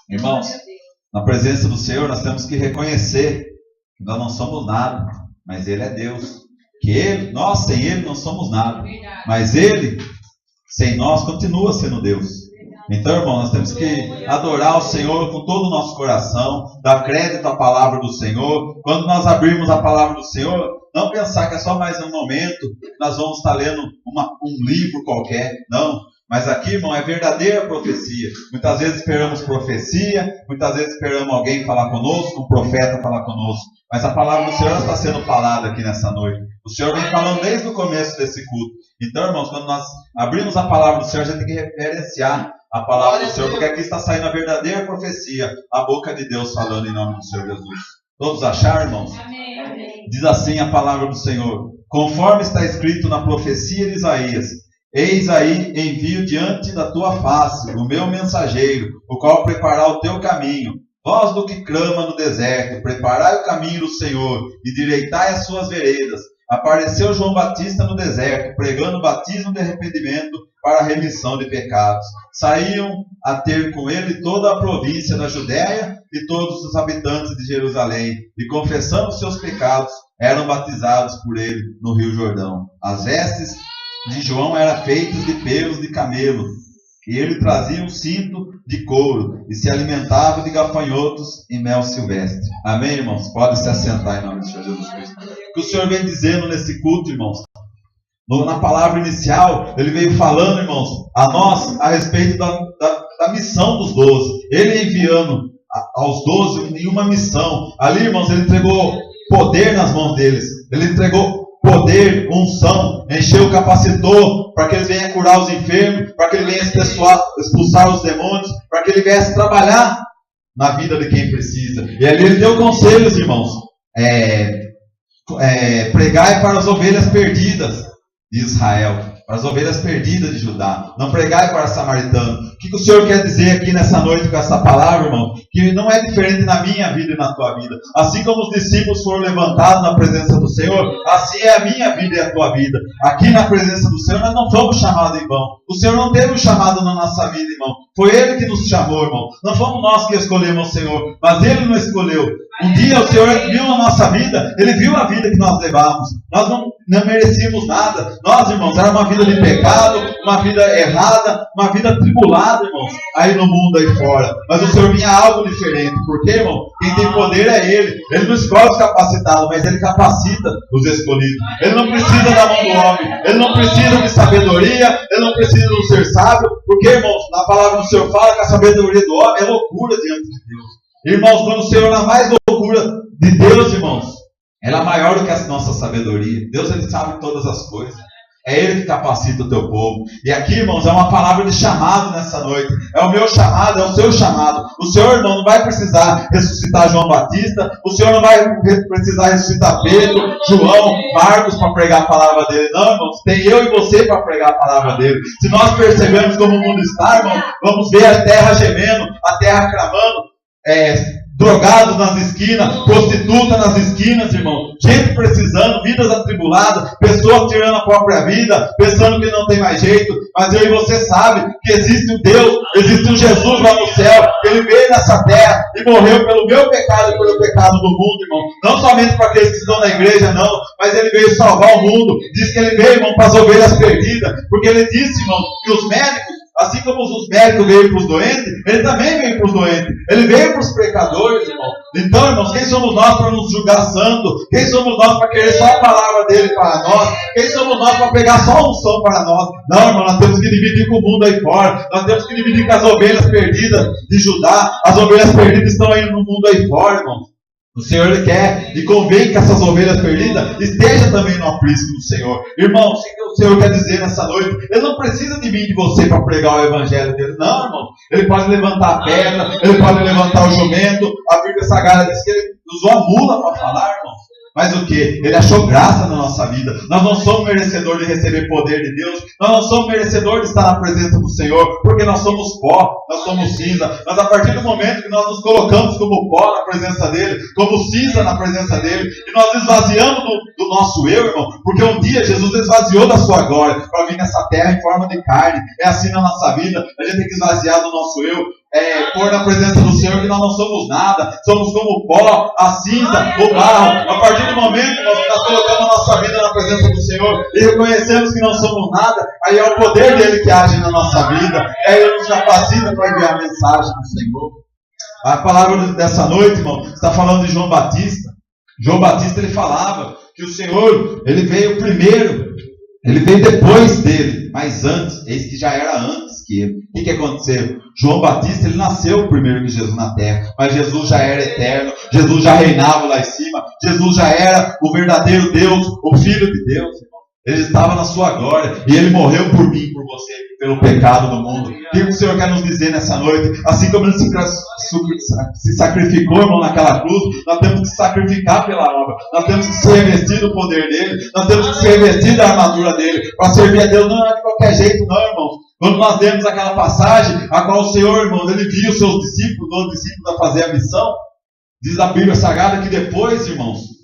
Irmãos, na presença do Senhor nós temos que reconhecer que nós não somos nada, mas Ele é Deus. Que nós sem Ele não somos nada, mas Ele sem nós continua sendo Deus. Então, irmão, nós temos que adorar o Senhor com todo o nosso coração, dar crédito à palavra do Senhor. Quando nós abrirmos a palavra do Senhor, não pensar que é só mais um momento que nós vamos estar lendo um livro qualquer. Não, mas aqui, irmão, é verdadeira profecia. Muitas vezes esperamos profecia, muitas vezes esperamos alguém falar conosco, um profeta falar conosco. Mas a palavra do Senhor está sendo falada aqui nessa noite. O Senhor vem falando desde o começo desse culto. Então, irmãos, quando nós abrimos a palavra do Senhor, a gente tem que referenciar a palavra do Senhor, porque aqui está saindo a verdadeira profecia, a boca de Deus falando em nome do Senhor Jesus. Todos acharam, irmãos? Amém. Diz assim a palavra do Senhor: conforme está escrito na profecia de Isaías: eis aí envio diante da tua face o meu mensageiro, o qual preparará o teu caminho. Voz do que clama no deserto, preparai o caminho do Senhor e direitai as suas veredas. Apareceu João Batista no deserto, pregando o batismo de arrependimento para a remissão de pecados. Saíam a ter com ele toda a província da Judéia e todos os habitantes de Jerusalém, e confessando seus pecados, eram batizados por ele no Rio Jordão. As vestes de João eram feitas de pelos de camelo, e ele trazia um cinto de couro, e se alimentava de gafanhotos e mel silvestre. Amém, irmãos? Pode se assentar em nome do Senhor Jesus Cristo. O que o Senhor vem dizendo nesse culto, irmãos? Na palavra inicial, ele veio falando, irmãos, a nós a respeito da missão dos 12. Ele enviando aos 12 em uma missão. Ali, irmãos, ele entregou poder nas mãos deles. Ele entregou poder, unção, encheu, capacitou para que ele venha curar os enfermos, para que ele venha expulsar os demônios, para que ele viesse trabalhar na vida de quem precisa. E ali ele deu conselhos, irmãos. Pregai para as ovelhas perdidas de Israel, para as ovelhas perdidas de Judá. Não pregai para samaritano. O que o Senhor quer dizer aqui nessa noite com essa palavra, irmão? Que não é diferente na minha vida e na tua vida. Assim como os discípulos foram levantados na presença do Senhor, assim é a minha vida e a tua vida. Aqui na presença do Senhor nós não fomos chamados em vão. O Senhor não teve um chamado na nossa vida, irmão. Foi Ele que nos chamou, irmão. Não fomos nós que escolhemos o Senhor, mas Ele nos escolheu. Um dia o Senhor viu a nossa vida, Ele viu a vida que nós levamos. Nós não merecíamos nada. Nós, irmãos, era uma vida de pecado, uma vida errada, uma vida tribulada, irmãos, aí no mundo, aí fora. Mas o Senhor vinha algo diferente. Porque, irmão, quem tem poder é Ele. Ele não escolhe os capacitados, mas Ele capacita os escolhidos. Ele não precisa da mão do homem. Ele não precisa de sabedoria. Ele não precisa de um ser sábio. Porque, irmãos, na palavra do Senhor fala que a sabedoria do homem é loucura diante de Deus. Irmãos, quando o Senhor, na mais loucura de Deus, irmãos, ela é maior do que a nossa sabedoria. Deus, Ele sabe todas as coisas. É Ele que capacita o teu povo. E aqui, irmãos, é uma palavra de chamado nessa noite. É o meu chamado, é o seu chamado. O Senhor, irmão, não vai precisar ressuscitar João Batista. O Senhor não vai precisar ressuscitar Pedro, João, Marcos para pregar a palavra dele. Não, irmãos, tem eu e você para pregar a palavra dele. Se nós percebemos como o mundo está, irmão, vamos ver a terra gemendo, a terra clamando. Drogados nas esquinas, prostituta nas esquinas, irmão, gente precisando, vidas atribuladas, pessoas tirando a própria vida, pensando que não tem mais jeito. Mas eu e você sabe que existe um Deus, existe um Jesus lá no céu. Ele veio nessa terra e morreu pelo meu pecado e pelo pecado do mundo, irmão. Não somente para aqueles que estão na igreja, não, mas Ele veio salvar o mundo. Diz que Ele veio, irmão, para as ovelhas perdidas, porque Ele disse, irmão, que os médicos, assim como os médicos veio para os doentes, Ele também veio para os doentes. Ele veio para os pecadores, irmão. Então, irmãos, quem somos nós para nos julgar santo? Quem somos nós para querer só a palavra dele para nós? Quem somos nós para pegar só a unção para nós? Não, irmão, nós temos que dividir com o mundo aí fora. Nós temos que dividir com as ovelhas perdidas de Judá. As ovelhas perdidas estão aí no mundo aí fora, irmão. O Senhor, Ele quer e convém que essas ovelhas perdidas estejam também no aprisco do Senhor. Irmão, o Senhor quer dizer nessa noite, Ele não precisa de mim e de você para pregar o evangelho dele. Não, irmão. Ele pode levantar a pedra, Ele pode levantar o jumento. A Bíblia Sagrada diz que Ele usou a mula para falar, irmão. Mas o que? Ele achou graça na nossa vida. Nós não somos merecedores de receber poder de Deus. Nós não somos merecedores de estar na presença do Senhor. Porque nós somos pó, nós somos cinza. Mas a partir do momento que nós nos colocamos como pó na presença dEle, como cinza na presença dEle, e nós esvaziamos do nosso eu, irmão. Porque um dia Jesus esvaziou da sua glória para vir nessa terra em forma de carne. É assim na nossa vida. A gente tem que esvaziar do nosso eu. pôr na presença do Senhor que nós não somos nada, somos como o pó, a cinza, o barro. A partir do momento que nós colocamos a nossa vida na presença do Senhor e reconhecemos que não somos nada, aí é o poder dele que age na nossa vida, aí ele nos capacita para enviar a mensagem do Senhor. A palavra dessa noite, irmão, está falando de João Batista. João Batista, ele falava que o Senhor, ele veio primeiro, ele veio depois dele, mas antes, eis que já era antes que ele. O que aconteceu? João Batista, ele nasceu primeiro que Jesus na terra, mas Jesus já era eterno, Jesus já reinava lá em cima, Jesus já era o verdadeiro Deus, o Filho de Deus. Ele estava na sua glória e ele morreu por mim, por você, pelo pecado do mundo. O que o Senhor quer nos dizer nessa noite? Assim como ele se sacrificou, irmão, naquela cruz, nós temos que sacrificar pela obra. Nós temos que se revestir do poder dele. Nós temos que se revestir da armadura dele. Para servir a Deus não é de qualquer jeito, não, irmãos. Quando nós lemos aquela passagem, a qual o Senhor, irmãos, ele viu os seus discípulos, 12 discípulos, a fazer a missão, diz a Bíblia Sagrada que depois, irmãos,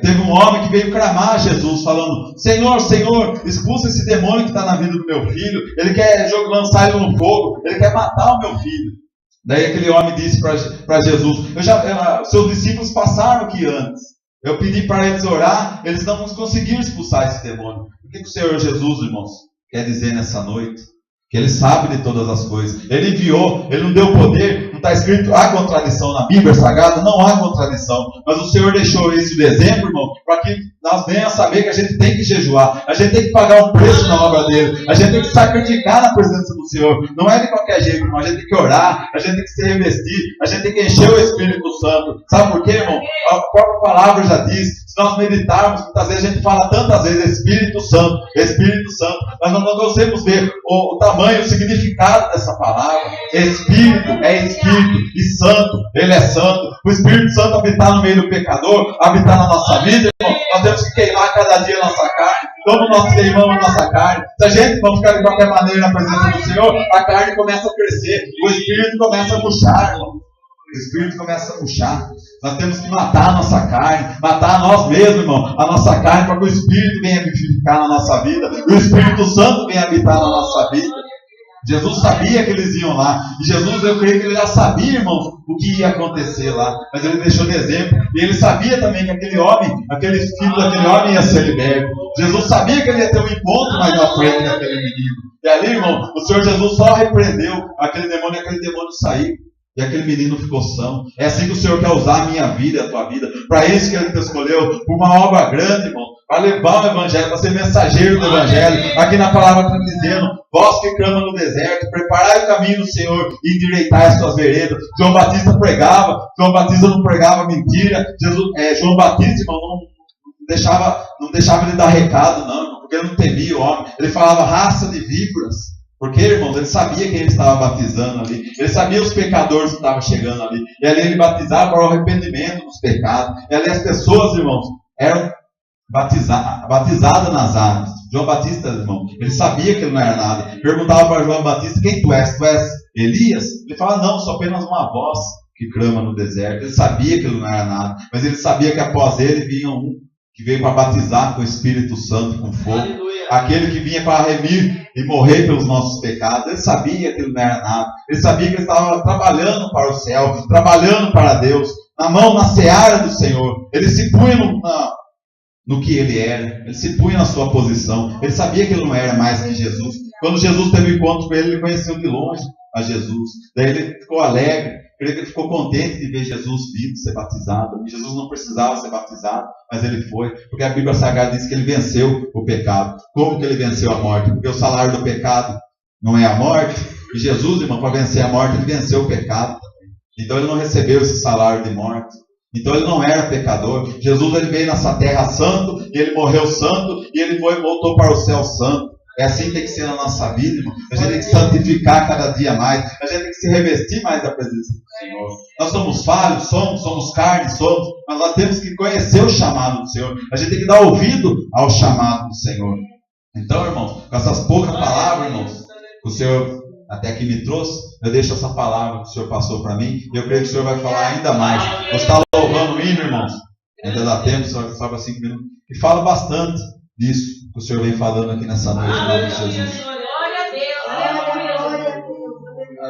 teve um homem que veio clamar a Jesus, falando: Senhor, Senhor, expulsa esse demônio que está na vida do meu filho, ele quer lançar ele no fogo, ele quer matar o meu filho. Daí aquele homem disse para Jesus: seus discípulos passaram aqui antes, eu pedi para eles orar, eles não conseguiram expulsar esse demônio. O que o Senhor Jesus, irmãos, quer dizer nessa noite? Que ele sabe de todas as coisas, ele enviou, ele não deu poder. Não está escrito, há contradição na Bíblia Sagrada? Não há contradição, mas o Senhor deixou isso de exemplo, irmão, para que nós venhamos a saber que a gente tem que jejuar, a gente tem que pagar um preço na obra dele, a gente tem que sacrificar na presença do Senhor. Não é de qualquer jeito, irmão. A gente tem que orar, a gente tem que se revestir, a gente tem que encher o Espírito Santo. Sabe por quê, irmão? A própria palavra já diz, se nós meditarmos, muitas vezes a gente fala tantas vezes Espírito Santo, mas nós não conseguimos ver o tamanho, o significado dessa palavra. Espírito é Espírito e Santo, ele é Santo. O Espírito Santo habitar no meio do pecador, habitar na nossa vida, irmão. Nós temos que queimar cada dia a nossa carne. Como nós queimamos a nossa carne? Se a gente não ficar de qualquer maneira na presença do Senhor, a carne começa a crescer, o Espírito começa a murchar, irmão. O Espírito começa a puxar. Nós temos que matar a nossa carne, matar a nós mesmos, irmão, a nossa carne, para que o Espírito venha vivificar na nossa vida, e o Espírito Santo venha habitar na nossa vida. Jesus sabia que eles iam lá, e Jesus, eu creio que ele já sabia, irmãos, o que ia acontecer lá, mas ele deixou de exemplo, e ele sabia também que aquele homem, aquele filho daquele homem ia ser liberto. Jesus sabia que ele ia ter um encontro mais à frente daquele menino, e ali, irmão, o Senhor Jesus só repreendeu aquele demônio, e aquele demônio saiu. E aquele menino ficou são. É assim que o Senhor quer usar a minha vida e a tua vida. Para isso que Ele te escolheu. Por uma obra grande, irmão. Para levar o Evangelho, para ser mensageiro do Evangelho. Aqui na palavra está dizendo: vós que clamam no deserto, preparai o caminho do Senhor e endireitai as suas veredas. João Batista pregava. João Batista não pregava mentira. João Batista, irmão, não deixava ele dar recado, não, irmão, porque ele não temia o homem. Ele falava raça de víboras. Porque, irmãos, ele sabia quem ele estava batizando ali. Ele sabia os pecadores que estavam chegando ali. E ali ele batizava para o arrependimento dos pecados. E ali as pessoas, irmãos, eram batizadas nas águas. João Batista, irmão, ele sabia que ele não era nada. Perguntava para João Batista: quem tu és? Tu és Elias? Ele falava: não, sou apenas uma voz que clama no deserto. Ele sabia que ele não era nada. Mas ele sabia que após ele vinha um que veio para batizar com o Espírito Santo, com fogo. Aleluia. Aquele que vinha para remir e morrer pelos nossos pecados. Ele sabia que ele não era nada. Ele sabia que ele estava trabalhando para o céu, trabalhando para Deus, na seara do Senhor. Ele se punha no que ele era. Ele se punha na sua posição. Ele sabia que ele não era mais que Jesus. Quando Jesus teve encontro com ele conheceu de longe a Jesus. Daí ele ficou alegre. Creio que ele ficou contente de ver Jesus vindo ser batizado. Jesus não precisava ser batizado, mas ele foi. Porque a Bíblia Sagrada diz que ele venceu o pecado. Como que ele venceu a morte? Porque o salário do pecado não é a morte. E Jesus, irmão, para vencer a morte, ele venceu o pecado. Então ele não recebeu esse salário de morte. Então ele não era pecador. Jesus, ele veio nessa terra santo, e ele morreu santo, e ele voltou para o céu santo. É assim que tem que ser na nossa vida, irmão. A gente tem que santificar cada dia mais. A gente tem que se revestir mais da presença do Senhor. Nós somos falhos, somos carne, mas nós temos que conhecer o chamado do Senhor. A gente tem que dar ouvido ao chamado do Senhor. Então, irmãos, com essas poucas palavras, irmãos, que o Senhor até aqui me trouxe, eu deixo essa palavra que o Senhor passou para mim, e eu creio que o Senhor vai falar ainda mais. Você está louvando o hino, irmãos? Ainda dá tempo, só para 5 minutos. E fala bastante disso que o Senhor vem falando aqui nessa noite, em nome de Jesus.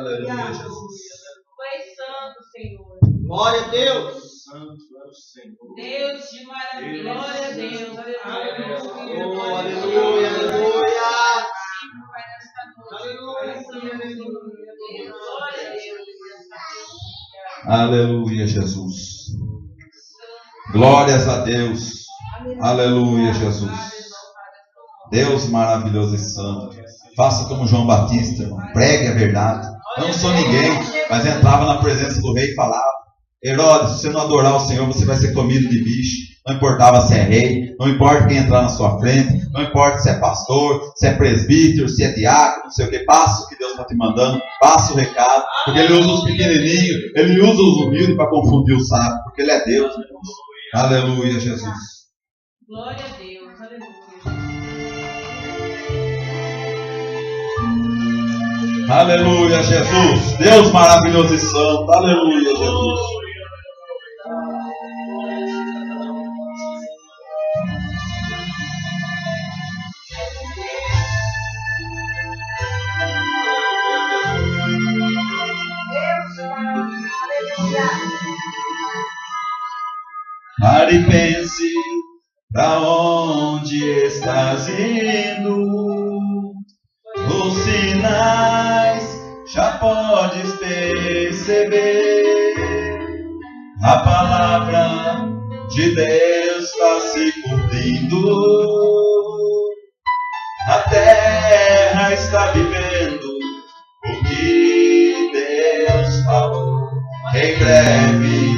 Aleluia, Jesus. Tu és santo, Senhor. Glória a Deus. Santo é o Senhor. Deus de maravilha. Glória a Deus. Aleluia. Oh, aleluia, aleluia. Aleluia, Jesus. Glórias a Deus. Aleluia, Jesus. Deus maravilhoso e santo. Faça como João Batista, irmão. Pregue a verdade. Eu não sou ninguém, mas entrava na presença do rei e falava: Herodes, se você não adorar o Senhor, você vai ser comido de bicho. Não importava se é rei, não importa quem entrar na sua frente, não importa se é pastor, se é presbítero, se é diácono, não sei o que. Passa o que Deus está te mandando, passa o recado, porque Ele usa os pequenininhos, Ele usa os humildes para confundir o sábio, porque Ele é Deus, meu irmão. Aleluia, Jesus. Glória a Deus, aleluia. Aleluia, Jesus. Deus maravilhoso e santo. Aleluia, Jesus. Pare e pense, pra onde estás indo? Os sinais já podes perceber. A palavra de Deus está se cumprindo. A terra está vivendo o que Deus falou. Em breve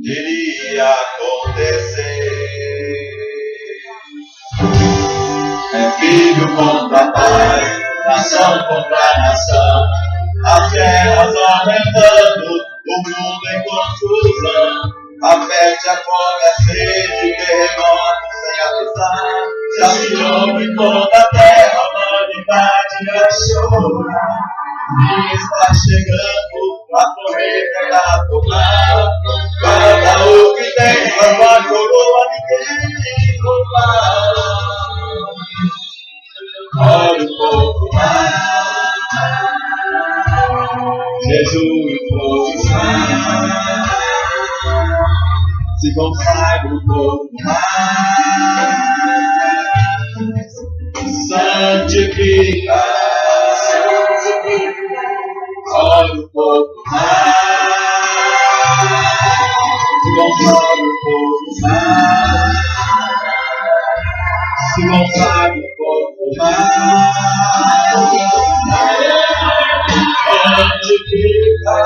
iria acontecer. É filho contra pai, nação contra nação, as guerras aumentando, o mundo em confusão. A peste, a fome, a sede, terremotos sem avisar. Já se ouve toda a terra, a humanidade a chorar. E está chegando a correr a tomar. Guarda o que tem, lava a coroa, ninguém roubar. Olha um pouco mais, Jesus um pouco mais, se consagre um pouco mais, santifica, olha um pouco mais, se consagre um pouco mais, se consagre um pouco mais, santifica.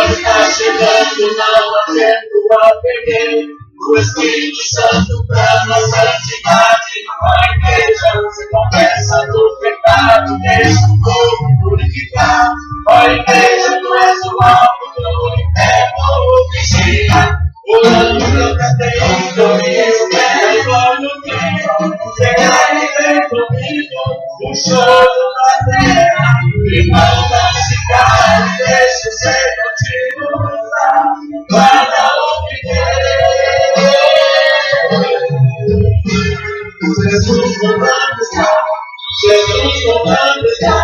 Está chegando, não há tempo a perder. O Espírito Santo clama a santidade. A igreja se confessa do pecado, deixa o povo purificar. A igreja, tu és o alvo do inferno, vigia. O ano canta tendo e espera quando vivo. Será que vem comigo um choro na terra? Irmão, não se cale, deixa o Senhor te usar. Guarda o que tem. Jesus comando está. Jesus comando está.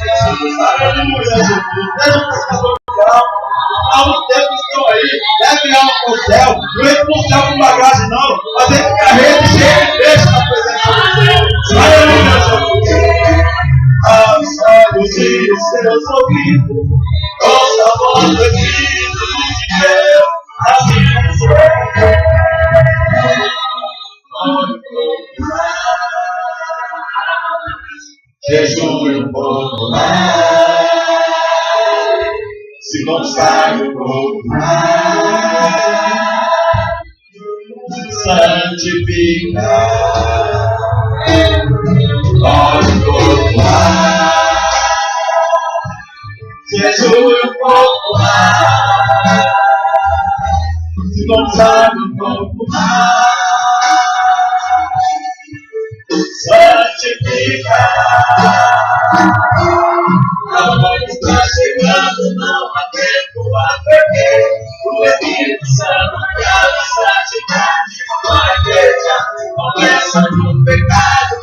Jesus, aleluia, Jesus. Deus pescador de alma. Há um tempo que estão aí. Leve alma para o céu. Não entre para o céu com bagagem, não. Mas entre carreira, chega e deixa na presença de Deus. Aleluia, Jesus. Aos olhos e os seus ouvidos, ouça a voz do Espírito de Deus, assim dizer. Jejue um pouco mais, se consagre um pouco mais, santifica. Olhe um pouco mais, jejue um pouco mais, se consagre um pouco mais, santifica. A noite está chegando, não há tempo a perder. O Espírito Santo clama a santidade. A igreja começa no pecado.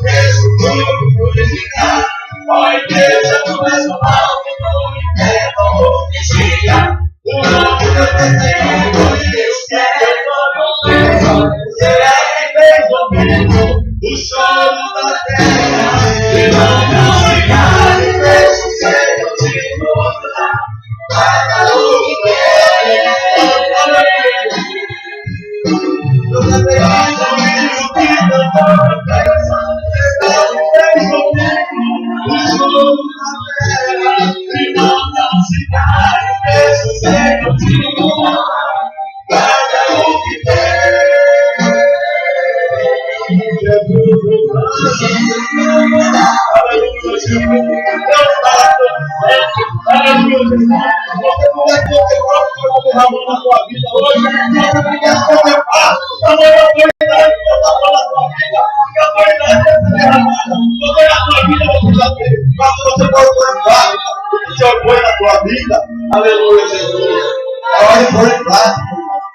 Deus dá a condição. Aleluia, Jesus. Você não vai contemplar o Senhor derramando na tua vida hoje. Você não quer contemplar o tamanho da autoridade que Deus está falando na tua vida. Que a autoridade deve ser derramada. Toda a tua vida você já teve. Mas você pode contemplar o que o Senhor põe na tua vida. Aleluia, Jesus. É hora de pôr em prática.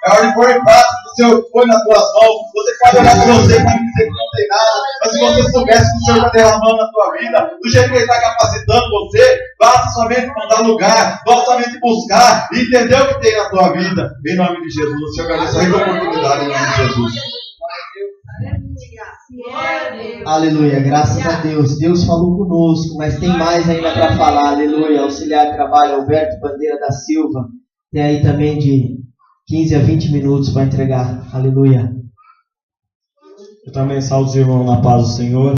É hora de pôr em prática o que o Senhor põe nas tuas mãos. Você pode olhar para você e dizer que não tem nada. Mas se você soubesse que o Senhor está derramando na tua vida, do jeito que Ele está capacitando você, basta somente mandar lugar, basta somente buscar e entender o que tem na tua vida. Em nome de Jesus. O Senhor agradeço a oportunidade em nome de Jesus. Aleluia, graças a Deus. Deus falou conosco, mas tem mais ainda para falar. Aleluia. Auxiliar de trabalho Alberto Bandeira da Silva. Tem aí também de 15 a 20 minutos para entregar. Aleluia. Eu também saúdo os irmãos na paz do Senhor.